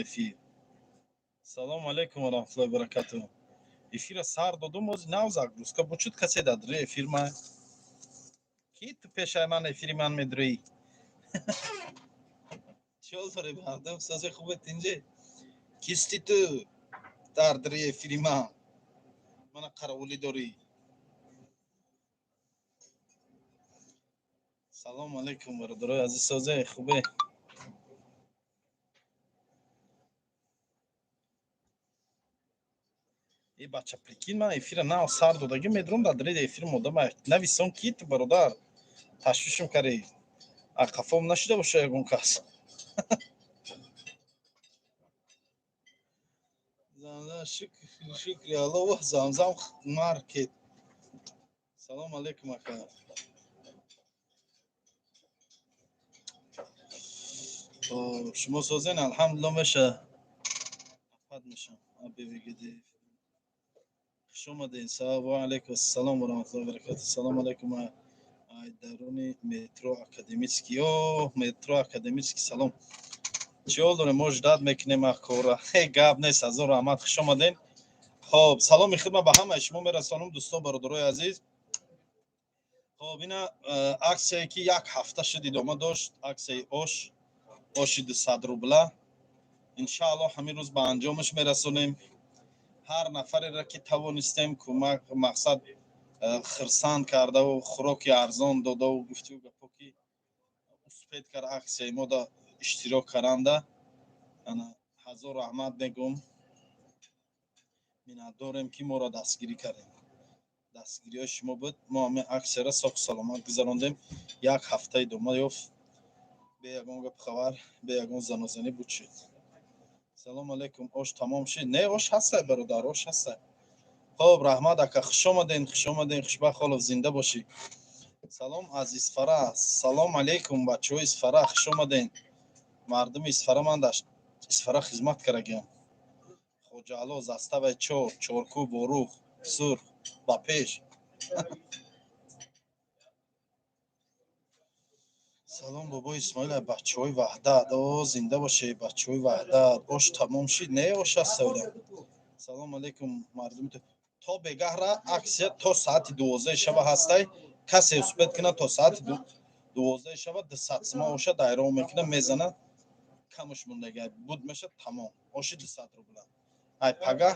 ефір. Салом алейкум ва раҳматуллоҳи ва баракатуҳ. Эфира сар додум оз навзак дуска бучуд касе дадри эфир ма. Ки ту пешай ман эфири ман медурӣ. Чол дори бардам сазе хубе тинҷе. Кисти ту дардри эфири ман. Мана қаравулӣ дорӣ. Салом алейкум бародарои азиз сазе хубе. И бача прикинь ман эфира нав сар додагӣ медрум дадри эфир модама нависон ки ту бародар ташвишм карӣ. Ақафом нашуда боша ягон кас. Шукри Аллоҳ замзам маркет. Салом алейкум ака. шумо созен алҳамдулилло меша. афад мешам. Абевигиди. хуш омадин. Салом алейкум. Салом ва раҳматуллоҳи ва баракатуҳ. Салом алейкум. Ай даруни метро академический. Метро академический салом. чиёл дорем мо ждат мекунем акора. Гап нест. ҳазор раҳмат. хуш омадин. хоб саломи хидмат ба ҳамаи шумо мерасонам дӯстон бародарои азиз. хоб ина аксияе ки як ҳафта шуд идома дошт. аксияи оши 200 рубла. иншааллоҳ ҳамин рӯз ба анҷомаш мерасонем. ҳар нафареро ки тавонистем кӯмак мақсад хирсанд кардаву хӯроки арзон додаву гуфтиву гапо ки успед кар аксияи мо да иштирок каранда. ҳазор раҳмат мегӯм. миннатдорем ки моро дастгирӣ кардем. дастгириҳои шумо буд. мо ҳамин аксияро соҳу саломат гузарондем. як ҳафта идома ёфт. бе ягон гап хабар, бе ягон занозанӣ буд шуд. салом алейкум. ош тамом шуд? Не, ош ҳастай бародар, ош ҳастай. хоб раҳмат ака, хуш омадин, хушбахт ҳолов, зинда бошӣ. салом аз Исфара. салом алейкум бачаҳои Исфара, хуш омадин. мардуми Исфара ман дар Исфара хизмат карагиам. хоҷаъло, заставаи чор, чоркӯ, борух, сурх, ба пеш. салом бобои Исмоил, бачаҳои Ваҳдат. зинда бошед бачаҳои Ваҳдат. ош тамом шуд? Не, ош ҳастаодам. салом алейкум мардуми то бегаҳра аксия то соати 12 шаба ҳастай. касе успед кунад то соати 12 шаба 200 сима оша дайрон мекунад, мезанад, камуш мондагӣ буд мешад, тамом. оши 200 рубла. ай пага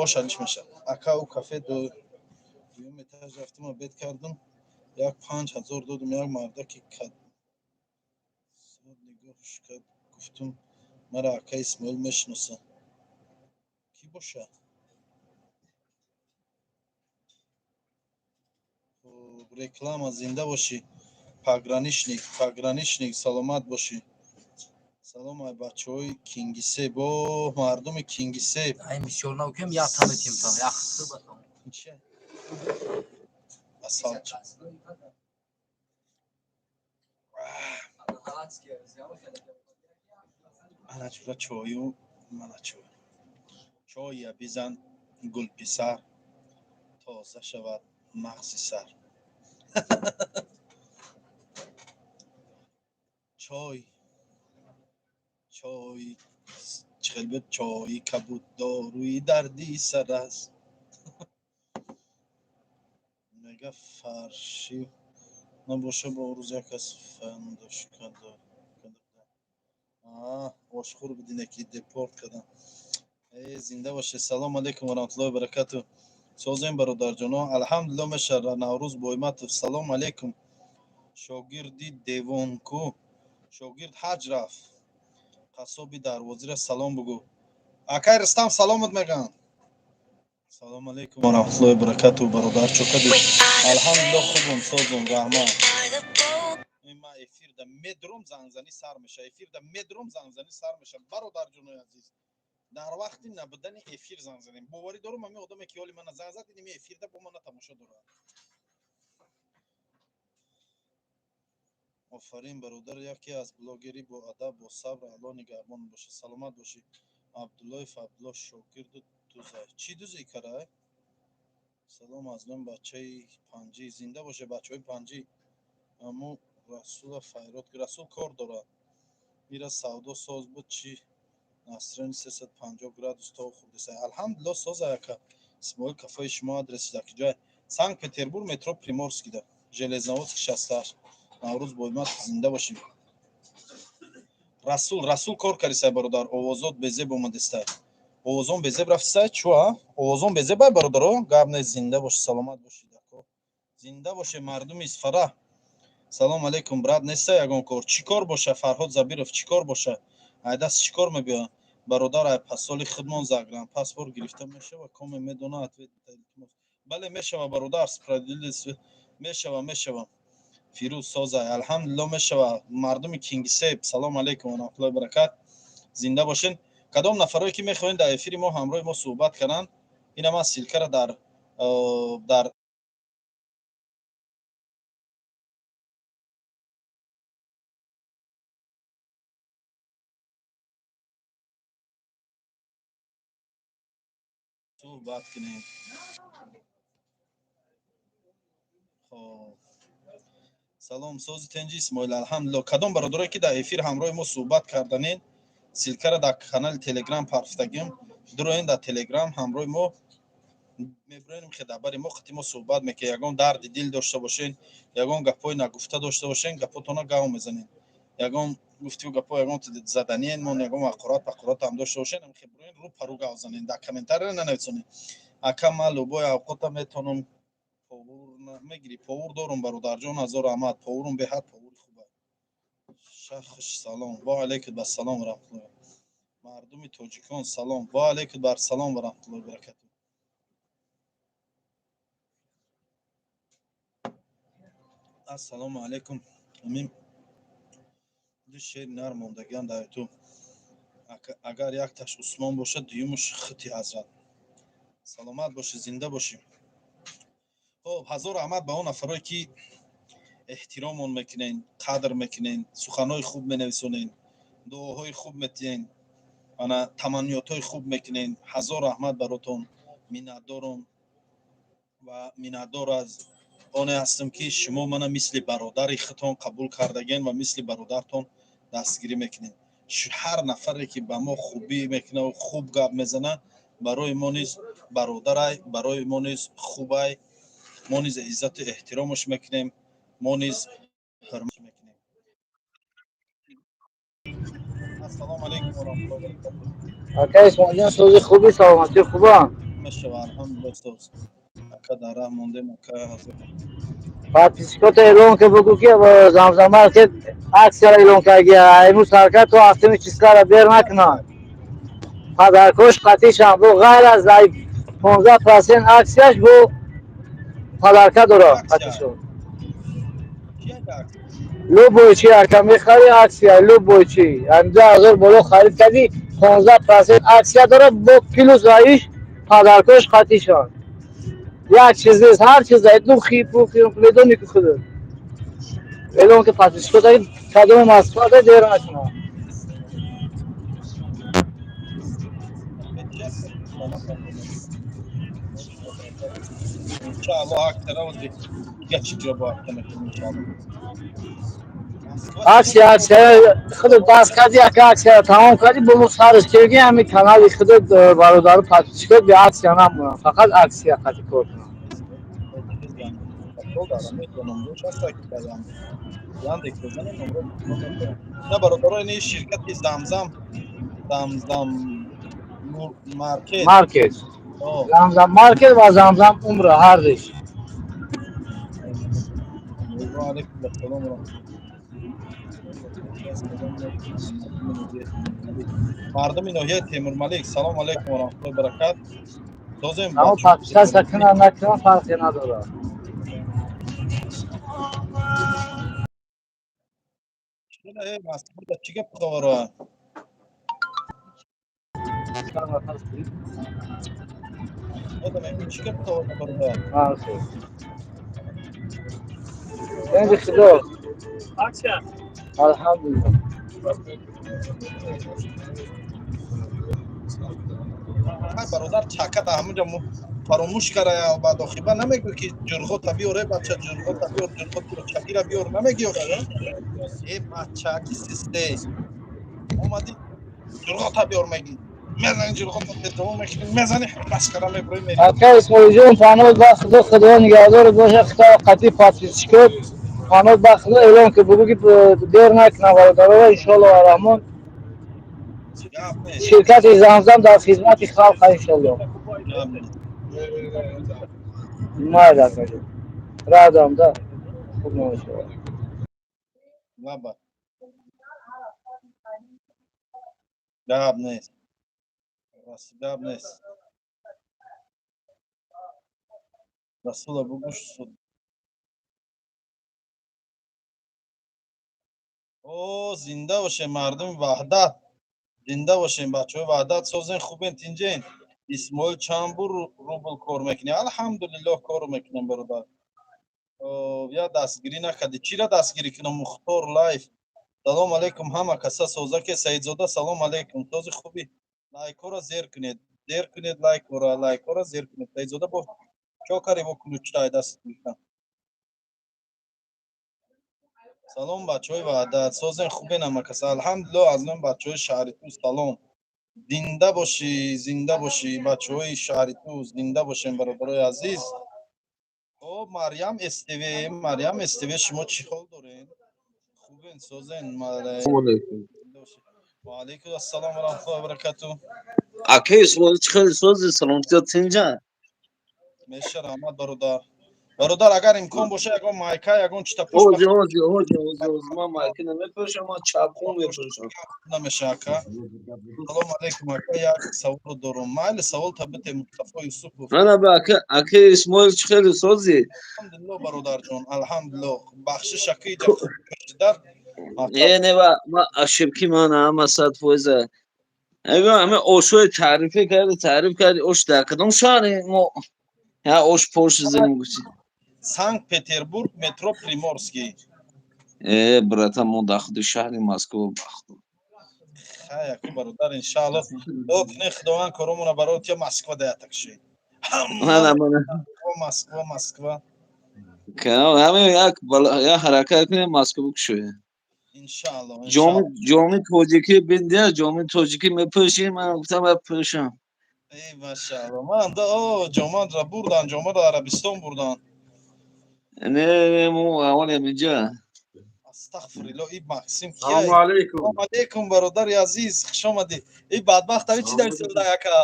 ош анч мешад. ака у кафе дуюм этаж рафтам, обед кардам. як 5000 додам. як мардаки кад сод нигоҳш кард. гуфтам мара ака Исмоил мешиноса. ки боша? реклама. зинда бошӣ. пограничник саломат бошӣ. салом ай бачаҳои Кингисепп. мардуми Кингисепп. ай мисёрнав кем я таметим там яхсы батам. Чия? асалча. ана чура чою, мана чой. чойя бизан гулписар тоза шавад мағзи сар. чой чхелбет чой кабуд доруи дарди сар аст. мега фарши набоша бо рӯз якас фандошка дор. ошхӯр бидине ки депорт кардам. зинда бошед. салом алейкум ва раҳматуллоҳи ва баракатуҳ. созем бародарҷоно. алҳамдулилло меша. наврӯз боиматов. салом алейкум. шогирди девонку. шогирд ҳаҷ рафт. қассоби дарвозира салом бугӯ. акай Рустам саломат мегӯям. салом алейкум ва раҳматуллоҳи ва баракатуҳ. бародар чӯкади. алҳамдулилло хубам созум раҳмат. ман эфирда медрум зангзанӣ сар меша. бародарҷонои азиз, дар вақти набудани эфир занг занем. боварӣ дорам ҳамин одаме ки ҳоли мана занг зад, ин эфирда бо мана тамошо дорад. офарин бародар. яке аз блогери бо адаб, бо сабр. алло нигаҳбон бошад. саломат бошӣ. абдуллоев Абдулло шогирду дузай. чӣ дузӣ карай? салом аз ман бачаи панҷӣ. зинда боше бачаҳои панҷӣ. аммо расула файрод. расул кор дорад. мира савдо соз буд. чӣ насрин 350 градус то хурдеса алҳамдулилло соза яка исмоил кафои шумо адресида ки ҷоя санкт петербург метро приморскида железноводск 68 наврӯз боимад зинда бошем расул кор кардисай бародар овозот безеб омадистай овозон безеб рафтисай чуа овозон безеб ай бародаро гап не зинда бош саломат бошед зинда боше мардуми исфара салом алейкум брат нестай ягон кор чӣ кор боша фарҳод забиров чӣ кор боша айдаст чӣ кор мебиёя бародар ай пасоли худмон заграм паспорт гирифта мешава коме медона ответ бале мешава бародар справедливост мешава фирӯз созай алҳамдулилло мешава мардуми кингисепп салом алейкум ва раҳматуллоҳи ва баракат зинда бошен кадом нафарое ки мехоҳед дар эфири мо ҳамроҳи мо суҳбат карданд ина ман силкара дар суҳбат кунем хоб салом сози тенҷи исмоил алҳамдулилло кадом бародарое ки дар эфир ҳамроҳи мо суҳбат карданед силкара дар канали телеграм парфтагим дуроен дар телеграм ҳамроҳи мо мебироем хедабари мо хати мо суҳбат меке ягон дарди дил дошта бошен ягон гапҳои нагуфта дошта бошен гапотона гав мезанем ягон гуфтиу гапҳо ягон заданиен мон ягон ақорат ҳам дошта бошен хебироен рӯ пару гав занем дар комментария нанависонем ака ман лӯбои авқота метонам повур мегирӣ повур дорум бародарҷон ҳазор раҳмат повурум беҳад повури хуба шахш салом ва алейкум ассалом ва раҳматуллоҳи мардуми тоҷикон салом ва алейкум барсалом ва раҳматуллоҳи ва баракатуҳ ассалому алейкум амин ду шер нар мондагиам дар ту агар якташ усмон бошад дуюмуш хити ҳазрат саломат бошӣ зинда бошӣ хоб ҳазор раҳмат ба он нафарое ки эҳтиромон мекунен қадр мекунен суханҳои хуб менависонен дуоҳои хуб метиҳен ана таманниётҳои хуб мекунен ҳазор раҳмат баротон миннатдорам ва миннатдор аз оне ҳастам ки шумо мана мисли бародари худтон қабул кардаген ва мисли бародартон дастгирӣ мекунед ҳар нафаре ки ба мо хубӣ мекунад хуб гап мезанад барои мо низ бародарай барои мо низ хубай мо низ иззату эҳтиромаш мекунем мо низ ҳурматш мекунем ассалому алейкум ва раҳматуллоҳи ва баракатуҳ ака исмоилҷон сози хуби саломатӣ хубон мешава алҳамдулилло соз ака дар раҳ мондем ака ҳазор подписчикота эълон ки бугӯ ки замзамар ки аксияро эълон кардия имрӯз ҳаракат то ҳафтуми числара бер накунанд падаркош қатъишанд бо ғайр аз 15% аксияш бо падарка дора қатъишон любойчи ака мехари аксия любойчи 2000 боло харид карди 15% аксия дора бо плюс раиш падаркош қатъишанд як чиз нест ҳар чиз духи пухи медони ки худ эълон ки подписчикота кадоми масъулият дер накунанд иншааллоҳ актара ози дига чӣ ҷо бо акта мекунем иншааллоҳ аксия худут бас карди ака аксияро тамом карди бо мо сарш кирги ҳами канали худут бародару подписчикот бе аксия намонанд фақат аксия қати кор кунанд ина бародарои ини ширкати замзам маркет замзам маркет ва замзам умра ҳардиш мардуми ноҳияи темурмалик салом алейкум ва раҳматуллоҳи ва баракат дозем амо подписаться кунанд накунанд фарқе надорад чӣ гап хабароа чӣ гап хабароа тенҷи худо алҳамдулиллах бародар чаката ҳамаҷа фаромӯш карая баъд охиба намегӯ ки ҷурғота биёре бача ҷурғота биёр ҷурғоти чакира биёр намегиё бача ки систе омади جرغاتا بیار مگی میزنی جرغاتا دوم میکنی میزنی مسخره میبری میری اکا اسماعیل جان پانوز با خدا خدا نگهدار باشه خدا قطعی پاسپیش کرد پانوز با خدا اعلام که بگو که دیر نکنه برادرها انشالله و رحمان گپ نیست شرکت زمزم در خدمت خلق انشالله گپ نیست ماید اکا جان رادم ده خوب نمیشه بابا گپ نیست راست گپ نیست رسول بگوش سود او زنده باشه مردم وحدت زنده باشین بچه های وحدت سازین خوبین تینجین اسماعیل چند بور روبل کار میکنی الحمدلله کار میکنم برادر یا دستگیری نکردی چی را دستگیری کنم مختار لایف سلام علیکم همه کسا سوزاک سعیدزاده سلام علیکم توزی خوبی لایک را زیر کنید لایک را زیر کنید سعیدزاده با چاکری با کلوچای دست میکنم سلام بچه های وحدت سازن خوبین همه کسا الحمدلله از من بچه های شهری تو سلام زنده باشی بچه های شهری تو زنده باشین برادرای عزیز او مریم استوی شما چی حال دارین خوبین سازن Assalamualaikum. و علیکم السلام و رحمت الله و برکاته Akay İsmail çıkar sözü salamcı atınca. میشه رحمت برادر اگر امکان باشه یگان مایکا یگان چتا پشت بخ Hoca. Ma makine yapıyoruz ama çapkın پشت yapıyoruz. نمیشه اکا سلام علیکم اکا یک سوال دارم مایل سوال تبت مصطفی یوسف گفتی Ana be akay İsmail çıkar sözü. الحمدلله برادر جان الحمدلله بخشش اکی جا خوب در Ne va ma aşıbki mana ama sat foyza. Ego ama o şu tarif کرد oş da kadın şani mo. Ya oş poş zenim gusi. санкт петербург метро приморский Brata mo daxdı şahri Moskva. хай аки бародар иншалло докне худованд коромона барот я москва даятак шид ҳама Ana москва همه یک یا حرکت کنیم ماسکو بکشوه иншалло جامعه توجیکی بنده جامعه توجیکی میپوشیم من گفتم بپوشم ای машалло ман да ҷомадро бурдан ҷомадро арабистон бурдан نه مو اول اینجا астағфирилла и максим Assalomu кияй alaykum. салом алейкум бародари азиз хуш омадӣ и бадбахтави чӣ дар сӯда яка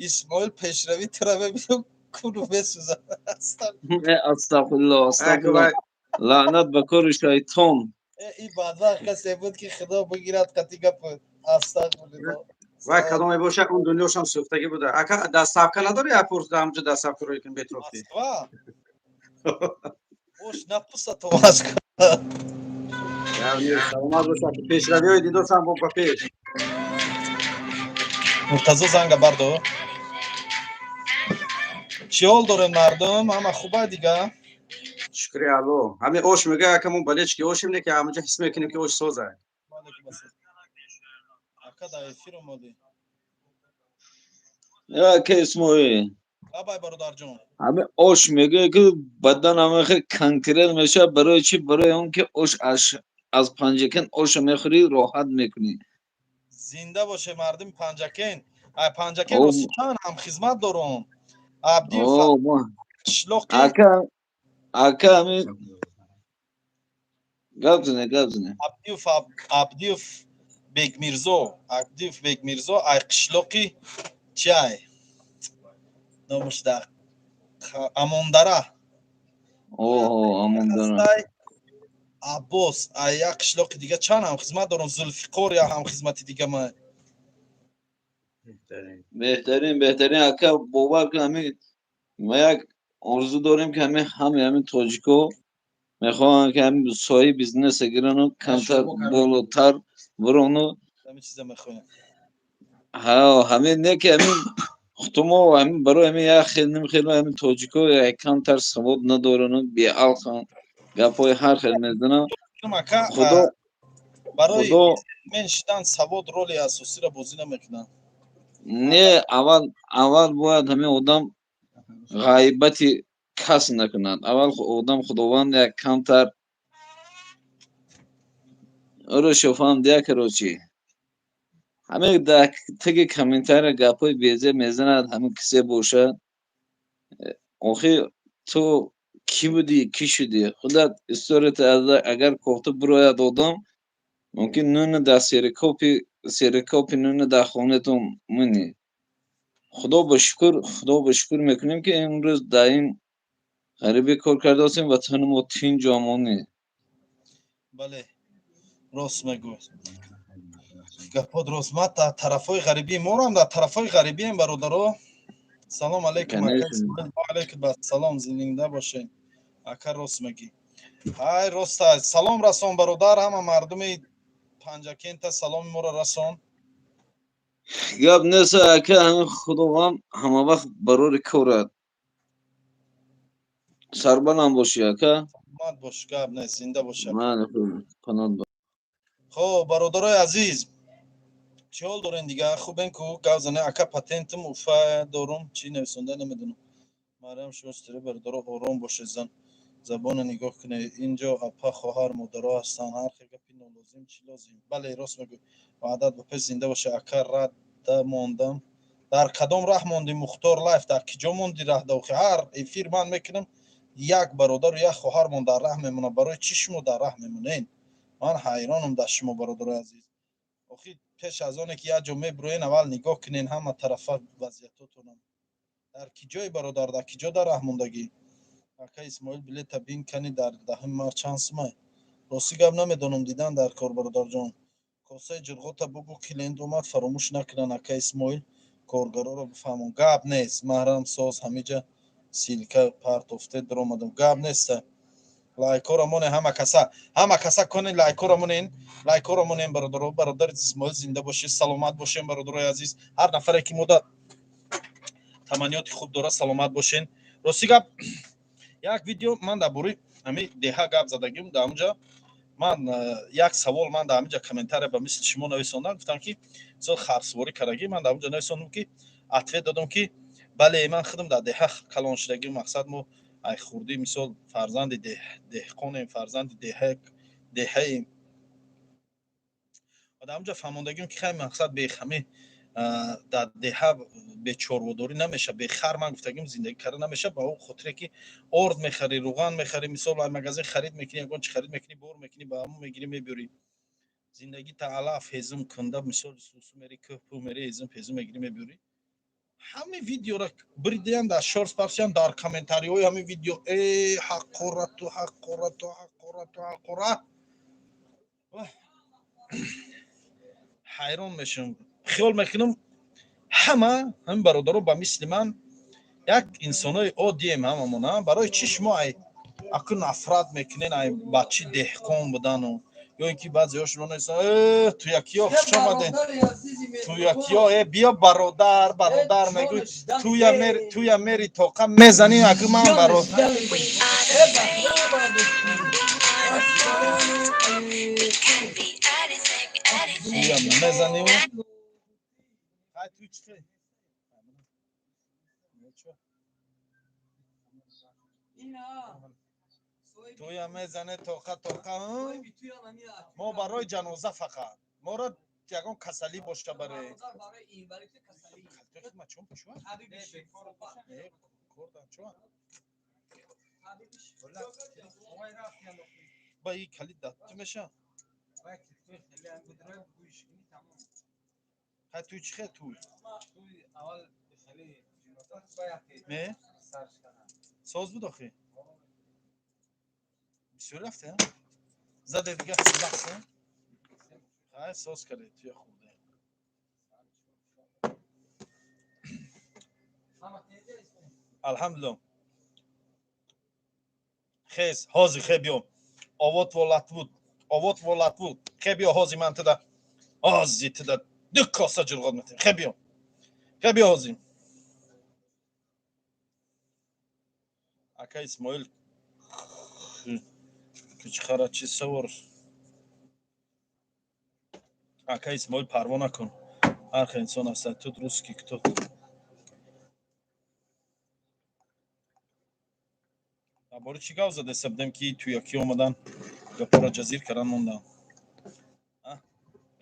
исмоил пешравӣ тура мебинам куну месӯзад استغفرالله لعنت به کار شیطان این بدبخت کسی بود که خدا بگیرد قطعی گپ استغفرالله Vay kadın boşa اون دنیاشم سوختگی بوده. اکا دستافکه نداری یا پرس دامجه دستافکه روی کن بیتروفتی. Moskva boş ne pusat o Moskva Yani savunmaz boşa ki peşreviyoy didosan bu peş. Murtaza zanga bardo چی حال داره مردم همه خوبه دیگه شکری الو. همه اوش میگه که من بلیچ که اوشیم نه که همونجا حس میکنیم که اوش سوزه. اکا دا افیر اومدی یا که اسموی آبای برادر جون همه اوش میگه که بدن همه خیلی کنکرل میشه برای چی برای اون که اوش از پنجکن اوش میخوری راحت میکنی زنده باشه مردم پنجکین ای پنجکین او راستی هم خدمت دارم عبدی و او ما شلوقی اکا همین گبزنه عبدی و بیگ میرزا ای قشلوقی چای نامش در امانداره اوه امون دارم هستای عباس یک قشلاق دیگه چند هم خدمت دارم زلفقار یا هم خدمت دیگه ما بهترین اکا باور کن همین ما یک آرزو داریم که همین تاجیکو میخوان که همین سایه بیزنس گیرن کمتر بالاتر برونو همه چیزا میخوایم ها همین نه که همین خطومو همین برای همین یک خیلی همین تاجیکو یک کمتر سواد ندارن بی الخان گپای هر خیلی میزنن خدا برای خدا من شدن سواد رول اساسی را بازی نمیکنن نه اول باید همین آدم غیبتی کس نکنند اول آدم خداوند یک کمتر رو شفام دیگه کروچی همه در تگ کامنتر گپای بیزه میزند همه کسی باشه آخه تو کی بودی کی شدی خودت استوریت اگر گفته برای دادم ممکن نون در سرکوپی نون در خانه تو منی خدا با شکر میکنیم که امروز در این غریبی کار کرده هستیم و تن ما تین جامانی بله راست میگوی گپا درست ما در طرفای غریبی ما رو هم در طرفای غریبی هم برادرها سلام علیکم اکا اسماعیل و علیکم سلام زنده باشین اکا راست میگی های راست است سلام رسان برادر همه مردم پنجکین سلام ما را رسان گپ نیست که همین خداوند همه وقت برای کارد سربن هم باشی که ماد باش گپ نه زنده باش اکا من پناه خب برادرای عزیز چی حال دارین دیگه خوبین کو گازنه اکا پاتنتم اوفا دارم چی نویسنده نمیدونم مریم شوستری برادر آرام باشه زبان نگاه کنه اینجا اپا خواهر مادرها هستن هر خیلی گپی نالازم چی لازم بله راست میگه وعدت به پس زنده باشه اکا رد ماندم در کدام راه ماندی مختار لایف در کجا ماندی راه دوخه هر افیر من میکنم یک برادر و یک خواهر من در راه میمونه برای چی شما در راه میمونین من حیرانم در شما برادر عزیز آخی پیش از آنه که یک جا میبروین اول نگاه کنین همه طرفا وضعیتاتونم در کجای برادر در کجا در راه موندگی اکا اسماعیل بلیت بین کنی در دهم ماه چانس ما راستی گپ نمیدونم دیدن در کار برادر جان کاسه جرغوتا بگو کلند اومد فراموش نکنن اکا اسماعیل کارگرا رو بفهمون گپ نیست محرم ساز همیجا سیلکه پرت افته در اومدم گپ نیست لایکو رو مونه همه کسا کنین لایکو رو مونین لایکو رو مونین برادر اسماعیل زنده باشه سلامت باشین برادرای عزیز هر نفره که مدت تمنیات خوب داره سلامت باشین راستی گپ یک ویدیو من در بوری همین دیها گپ زدگیم در اونجا من یک سوال من در اونجا کامنتر به مثل شما نویساندم گفتم که سال خرسواری کردگی من در اونجا نویساندم که اتویت دادم که بله من خودم در دیها کلان شدگی مقصد مو ای خوردی مثال فرزند دهقان فرزند دیه و در اونجا فهموندگیم که خیلی مقصد به همه در دیها به چاروداری نمیشه به خر من گفتگیم زندگی کردن نمیشه با اون خاطره که ارد میخری روغن میخری مثال از مغازه خرید میکنی یگان چی خرید میکنی بور میکنی با همون میگیری میبری زندگی تا علف هزم کنده مثال سوسو میری که پو میری هزم هزم میگیری میبری همه ویدیو را بریدن در شورت پخشیدن در کامنتاری های همه ویدیو ای حقارت و حقارت و حقارت و حقارت حیران میشم خیال میکنم همه برادرها با مثل من یک انسانای عادی هممون برای چی شما اكو نفرت میکنین ای بچه دهقان بودن و یا اینکه بعضی هاشون نیستن تو یکی ها خوش آمدین تو یکی ها بیا برادر میگوی توی میری توقع میزنین اگه من برادر توی میزنین توی میزنه توقع ما برای جنازه فقط ما را یگان کسلی باشه برای ما چون چون با این کلید داد میشه توی چه توی نه ساز بود آخه بسیار رفته زده دیگه بحثه های ساز کرده توی خورده الحمدلله خیز هازی خیلی بیام آوات والت بود خیلی بیا هازی من تدا هازی تدا دو کاسه جرغاد میتونی خیلی بیا هازی اکا اسماعیل کچ خرا چی سور اکا اسماعیل پروا نکن هر خیلی انسان هست تو درست کی کتو باری چی گاو زده سبدم که توی یکی اومدن گپا را جزیر کردن موندن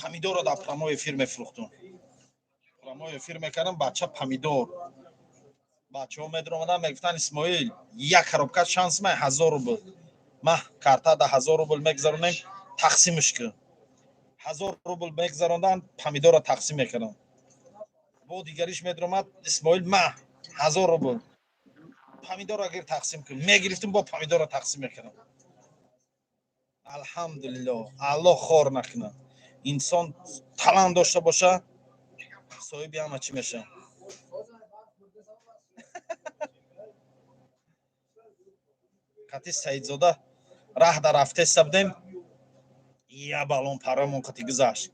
помидор дар промои фирме фурӯхтум. Промои фирме кардам, бача помидор. Бачаҳо медромаданд, мегуфтанд Исмоил, як коробка шанс май 1000 рубл. Ма карта да 1000 рубл мегзаронем, тақсимш кун. 1000 рубл мегзаронданд, помидорро тақсим мекардам. Бо дигариш медромад, Исмоил, ма 1000 рубл. Помидорро гир тақсим кун. Мегирифтим, бо помидорро тақсим мекардам. Алҳамдулиллоҳ, Аллоҳ хор накунад. Инсон талант дошта боша, соҳиби ҳама чӣ мешавад. Қати Саидзода раҳ дар рафтеста будем, я балон парамон қати гузашт.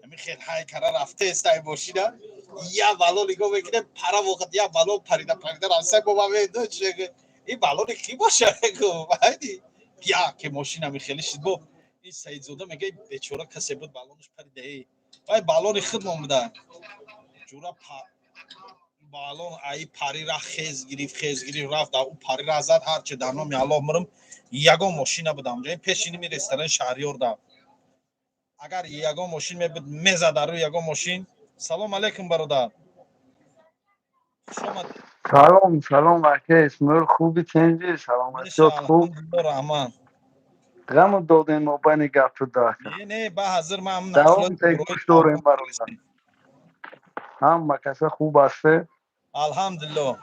Ами хел ҳай кара рафтеста бошида, я балон нигоҳ мекунем, пара воқат я балон парида рафтеста боба медо чега. Ин балони ки бошад? Вайди. Я ки мошина ами хели шид бо. Ин Саидзода мега бечора касе буд балонш парида. Вай балони худмон буда. Ҷура балон ай парира хез гирифт рафт, у парира зад ҳарчи дар номи Аллоҳ мурам, ягон мошина будам. Ҷои пеши ними ресторан Шаҳриёр да. Агар ягон мошин мебуд, мезад дар рӯи ягон мошин. Салом алейкум бародар. Хушомад. سلام وقتی اسماعیل خوبی چنجی سلامتیات خوب Алҳамдулиллоҳ раҳман. غم دادین ما بین گپ تو داشت Не, ба ҳозир ман دوام تگوش داریم برادر هم مکسه خوب هسته Алҳамдулиллоҳ.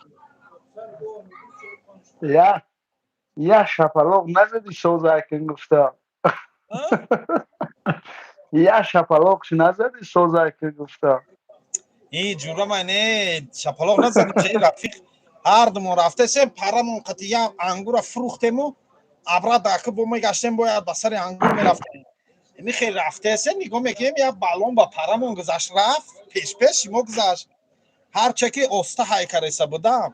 یا شپلاق نزدی سوزه کن گفته یا شپلاقش نزدی سوزه کن گفته ин ҷура ман не шапалоқ назанем чаи рафиқ ҳардумон рафтесем парамон қати як ангура фурӯхтему абра даки бо мегаштем бояд ба сари ангур мерафтем. Ими хел рафтесем нигоҳ мекунем як балон ба парамон гузашт рафт пеш мо гузашт ҳарче ки оста ҳайкареса будам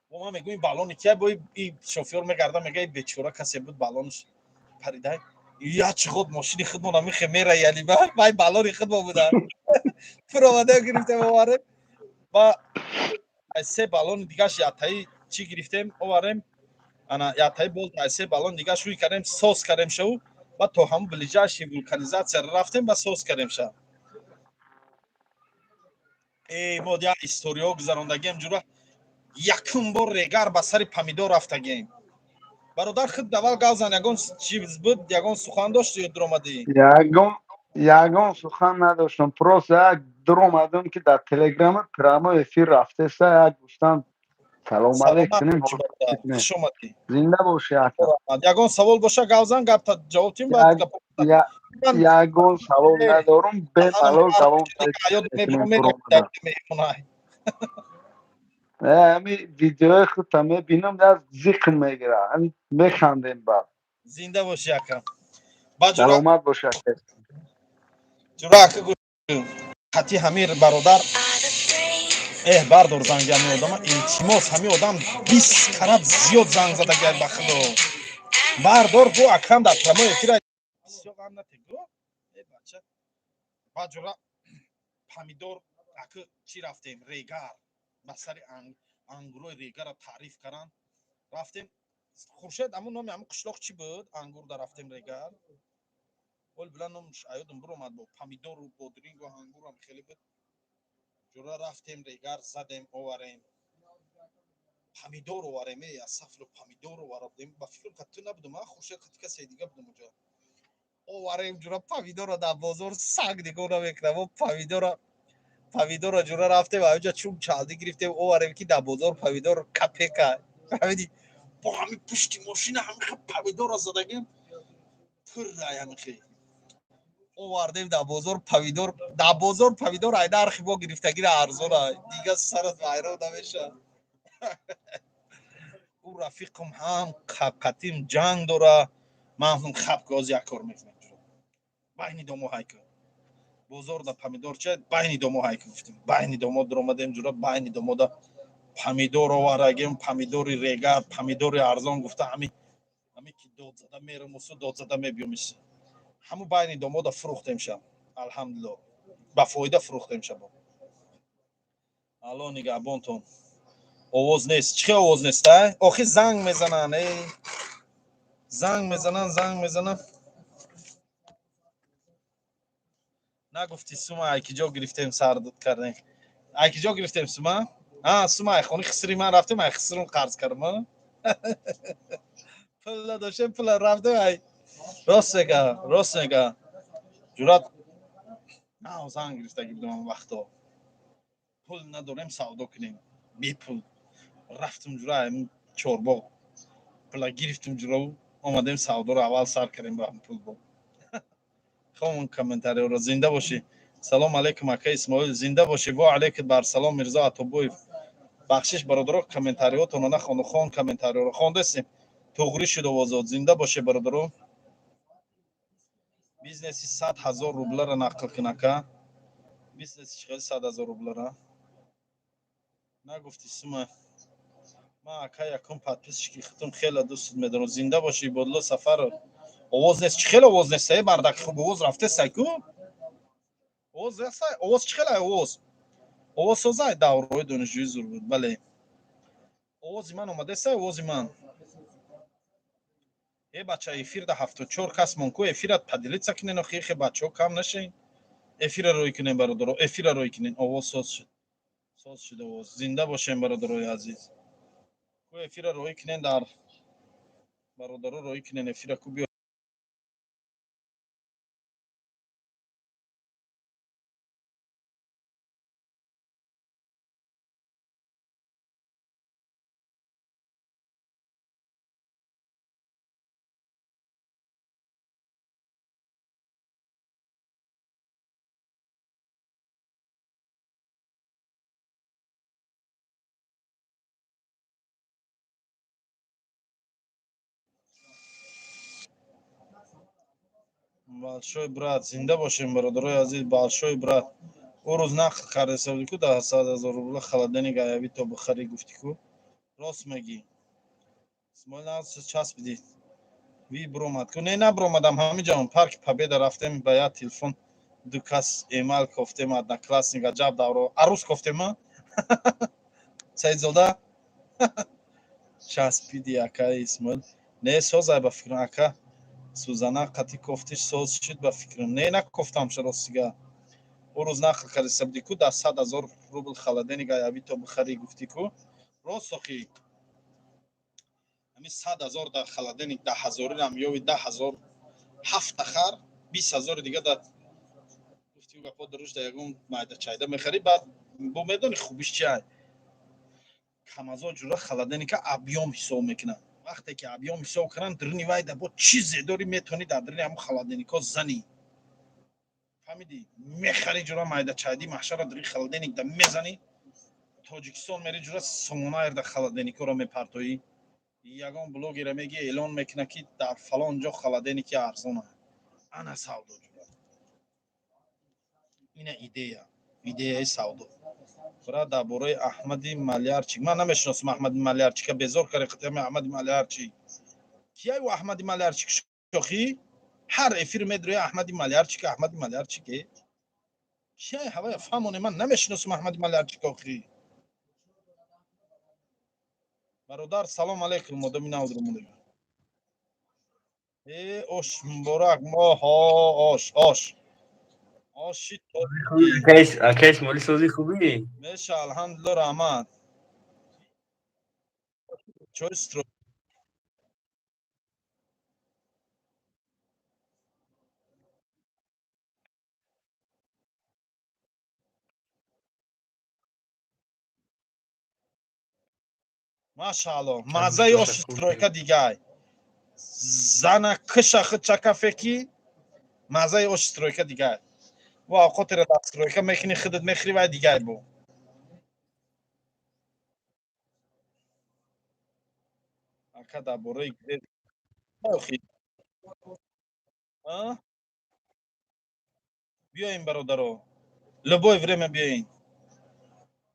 бо ман мегӯем балони кия бо и шофёр мегарда мега бечора касе буд балонш парида я чӣ худ мошини худмонам михе мера яли вай балони худмон буда пуромада гирифтем оварем ба се балони дигаш ятаи чӣ гирифтем оварем ана ятаи болт се балони дигаш рӯй кардем сос кардем шаву ба то ҳамун ближайши вулканизатсияро рафтем ба сос кардем ша мо як историҳо гузарондагием ҷура якум бор регар ба сари помидор рафтагем. Бародар худ давал гавзан ягон чиз буд, ягон сухан дошт ё дуромадӣ? ягон сухан надоштам просто як дуромадам ки дар телеграма прямо эфир рафтеса як гуфтам салом алейкум хушомадӣ. зинда боши ака Ягон савол боша гавзан гапта ҷавоб тим баъд ягон савол надорум бемалол давом ами видеои худта мебинам аз зиқн мегира механдем ба зинда боши ака. саломат бош ака ҷура ака қати ҳамир бародар бардор занги ҳами одама илтимос ҳами одам 20 карат зиёд занг задагиад ба худо бардор бо акам дар прамои эфира бисёр ғам натегӯ бача ба ҷура помидор ака чӣ рафтем регар ба сари ангурои регарро таъриф карданд рафтем хуршед ҳамун номи ҳамун қишлоқ чӣ буд ангурда рафтем регар оли билан номш аёдам биромад бо помидору бодрингу ангурам хеле буд ҷура рафтем регар задем оварем помидор оварем аз сафлу помидор оварадем ба фикрам қатӣ набудам хуршед қатӣ касе дига будам оҷа оварем ҷура помидорро дар бозор санг нигоҳ намекунам помидорро ҷура рафтем аёҷа чун чалдӣ гирифтем оварем ки дар бозор помидор капека ҳамиди бо ҳамин пушти мошина ҳамин помидорро задагем пурра ҳамихе овардем дар бозор помидор ай нархи мо гирифтагира арзона дига сарат вайрон намешавад ӯ рафиқам ҳам қатим ҷанг дора ман ҳам хабгоз як кор мекунем байни домо ҳайка бозор да помидор ча байни домо ҳайка гуфтем байни домо дуромадем ҷура байни домода помидор оварагем помидори регар помидори арзон гуфта ҳами ки додзада мерамусу додзада мебиёмис ҳамун байни домода фурӯхтем ша алҳамдулиллоҳ ба фоида фурӯхтем ша алло нигаҳбонтон овоз нест чӣ хел овоз нест охир занг мезананд نگفتی سوما ایکی جا گرفتیم سردت کردیم ایکی جا گرفتیم سوما سوما ای خونی خسری من رفتیم ای خسرون قرض کردم پول داشتیم پول رفتیم ای راست نگه جورات نه زنگ گرفتگی بودم اون وقتا پول نداریم سودا کنیم بی پول رفتم جورا این چوربا پول گرفتم جورا آمدیم سودا رو اول سر کردیم با هم پول با خواهم کامنتاری رو زنده باشی سلام علیکم اکا اسماعیل زنده باشی و علیکم بر سلام میرزا عطابویف بخشش برادرو کامنتاریاتونو نخوانو خون کامنتاری رو خوندستیم توغری شد و آزاد زنده باشه برادرو بیزنسی 100,000 روبل را نقل کنکا بیزنسی چقدر 100,000 روبل را نگفتی سوما ما اکا یکم پادپیسش کی ختم خیلی دوست میدارم زنده باشی بدلو سفر آواز نیست خیلی آواز نیست بردک خوب آواز رفته سایکو آواز نیست آواز خیلی آواز سازای داوروی دانشجویی زور بود بله آواز من اومده سای آواز من بچه افیر ده 74 کس منکو افیرت پدیلیت کنین و خیلی بچه ها کم نشین افیر روی کنین برادرو افیر روی کنین آواز ساز شده آواز زنده باشین برادروی عزیز کو افیر روی کنین در برادرو روی کنین افیر کو بیا большой брат زنده باشین برادروی عزیز большой брат او روز نقل کرده سودی کو 100,000 روبل خلدنی گایبی تو بخری گفتی کو راست میگی اسماعیل از چسب بدید وی برومد کو نه برومدم همینجا парк победа رفتیم با یا تلفن دو کس ایمیل گفتیم одноклассник جاب داورو عروس گفتیم سعید زاده چسبیدی اکا اسماعیل نه سوزای با فکر اکا سوزانا قطی گفتش سوز شد با فکر نه نگفتم چرا سیگا او روز نقل کرد سبدی کو 100,000 روبل خلدنی گایبی تو بخری گفتی کو راست اخی همین 100,000 در خلدنی 10,000 هم یا 10,000 هفت خر 20,000 دیگه داد گفتی گپا دروش در یگون مایده چایده میخری بعد با میدانی خوبیش چیه کمازو جورا خلدنی که ابیوم حساب میکنن وقتی که ابیوم حساب کنن درنی وایده با چیزی داری میتونی در درنی هم خلدنی که زنی فهمیدی میخری جورا مایده چایدی محشر دری خلدنی ده میزنی تاجیکستان میری جورا سومونا ارده خلدنی که رو میپرتویی یگان بلوگی میگی اعلان میکنه که در فلان جا خلدنی که ارزونه انا سودا جورا اینه ایده سودا برا درباره احمد ملیارچی من نمیشناسم احمد ملیارچی که بزار کاری قطعه احمد ملیارچی کیای و احمد ملیارچی شوخی هر افیر میدروی احمد ملیارچی که احمد ملیارچی که کیای هوای فهمونه من نمیشناسم احمد ملیارچی که برادر سلام علیکم مدام نودرم اوش مبارک ما ها آشی توی اکیس مالی سازی خوبی؟ میشه الحمدلله رحمت چوسترو ماشاءالله مزه باشه آش خوب ترویکا دیگه زن کشا خچکا فکی مزه آش ترویکا دیگه و اوقات را دست ترویکا میکنی خودت میخری و دیگه بو اکا درباره گرید اوخی بیاین برادرو لبوی время بیاین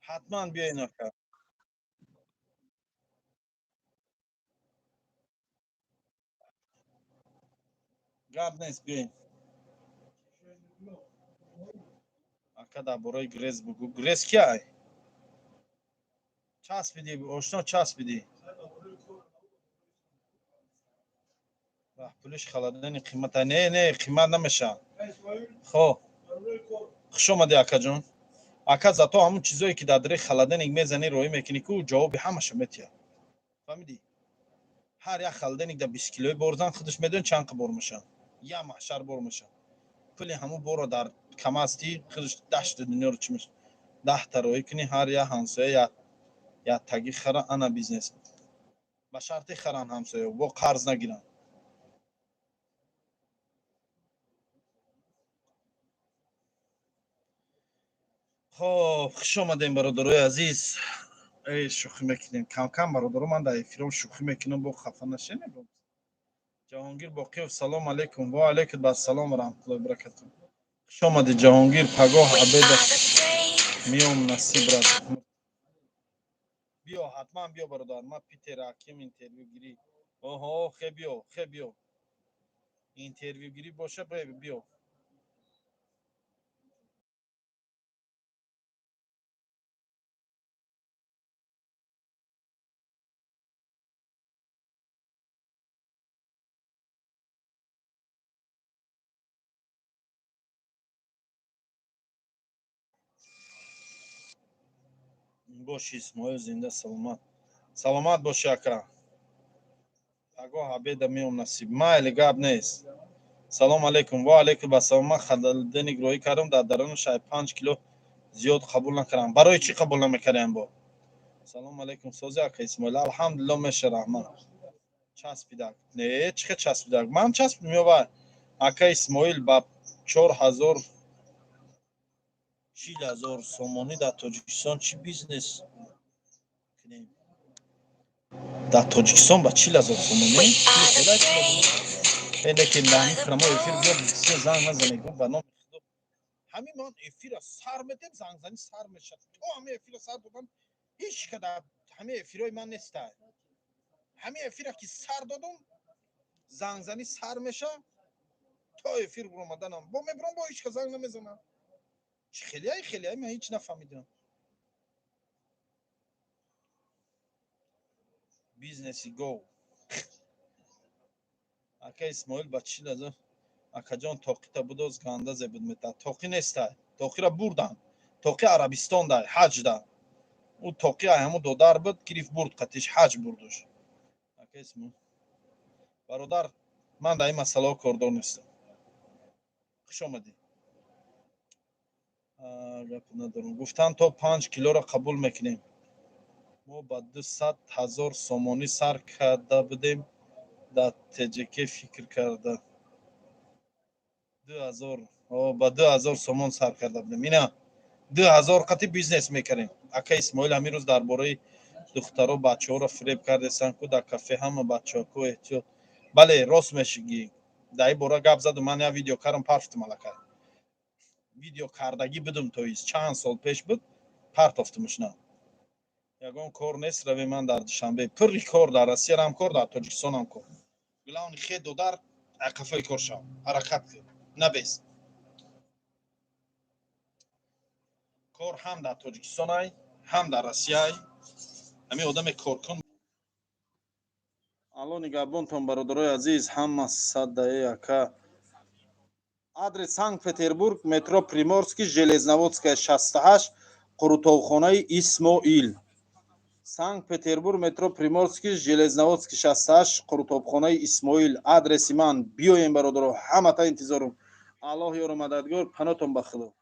حتما بیاین اکا گرد نیست بیاین اکا درباره گریز بگو گریز کیه چسبیدی آشنا چسبیدی پولش خلدن قیمت نه قیمت نمیشه خب خوش اومدی اکا جون. اکا زاتو همون چیزایی که در دری خلدنگ میزنی روی میکنی که جواب همش میتیا. فهمیدی؟ هر یک خلدنگ در 20 کیلوی برزن خودش میدون چند بر میشن. یا محشر بر میشن. پلی همون برو در کم استی خودش دشت دنیا رو چی میشه. 10 تا روی کنی هر یا همسایه یا تگی خران انا بیزنس. با شرطی خران همسایه و قرض نگیرن. خب خوش اومدین برادرای عزیز. ای شوخی میکنین کم کم برادر من در افرام شوخی میکنم با خفه نشین. جهانگیر باقیov سلام علیکم و علیکم السلام و رحمت الله و برکاته. خوش اومدی جهانگیر پگاه عبید میام نصیب رد بیا حتما بیا برادر ما پیتر حکیم اینترویو گیری اوه خیلی بیا اینترویو گیری باشه بیا باش اسماعیل زنده سلامت باش اکا پگاه عبید میام نصیب ما الی گاب نیست. سلام علیکم و علیکم السلام. من خلدن گروهی کردم در درون شاید 5 کیلو زیاد قبول نکردم. برای چی قبول نمیکردم با؟ سلام علیکم سوزی اکا اسماعیل الحمدلله میشه رحمان چسبیدک نه چه چسبیدک من چسب میوه اکا اسماعیل با 4000 4000 سومانی در تاجیکستان چی بیزنس کنیم در تاجیکستان با 4000 سومانی اینه که نمی خرما افیر بیا بسیار زنگ نزنه گفت بنام همین من افیر سر میدم زنگ زنی سر میشه تو همه افیر سر دادم هیچ کدام همه افیرای من نیست همه افیر که سر دادم زنگ زنی سر میشه تا افیر برو اومدنم با میبرم با هیچ که زنگ نمیزنم خیلی من هیچ نفهمیدم بیزنسی گو اکا اسماعیل با 4000 اکا جان توقی تا بود از گاندازه بود میتا توقی نیست توقی را بردن توقی عربستان ده حج ده او توقی همو دودار بود گریف برد قطیش حج بردش اکا اسماعیل برادر من در این مسئله کردار نیستم خوش آمدی گپ ندارم گفتن تا 5 کیلو را قبول میکنیم ما با 200,000 سومانی سر کرده بودیم در تجکی فکر کرده 2000 با 2000 سومون سر کرده بودیم اینا 2000 قطعی بیزنس میکنیم اکا اسماعیل همین روز درباره دخترها بچه ها را فریب کرده سن که در کافه همه بچه ها کو احتیاط بله راست میشگی در این باره گپ زد و من یه ویدیو کردم پرت ملکه ویدیو کردگی بدم تویز چند سال پیش بود پرت افتمش نه یگان کار نیست روی من در دوشنبه پری کار در روسیه هم کار در تاجیکستان هم کار گلان خیلی دو در کافه کار شو حرکت کرد نبیست کار هم در تاجیکستان ای هم در روسیه ای همین آدم کار کن الان نگهبانتان برادرای عزیز همه صده اکا آدرس سانکت پتربورگ مترو پریمورسکی ژلезноводская 68 قروتوخانه اسماعیل санкт петербург метро приморский железноводский 68 قروتوخانه اسماعیل آدرس من بیاین برادرها همه تا انتظارم الله یار مددگار پناهتون به خدا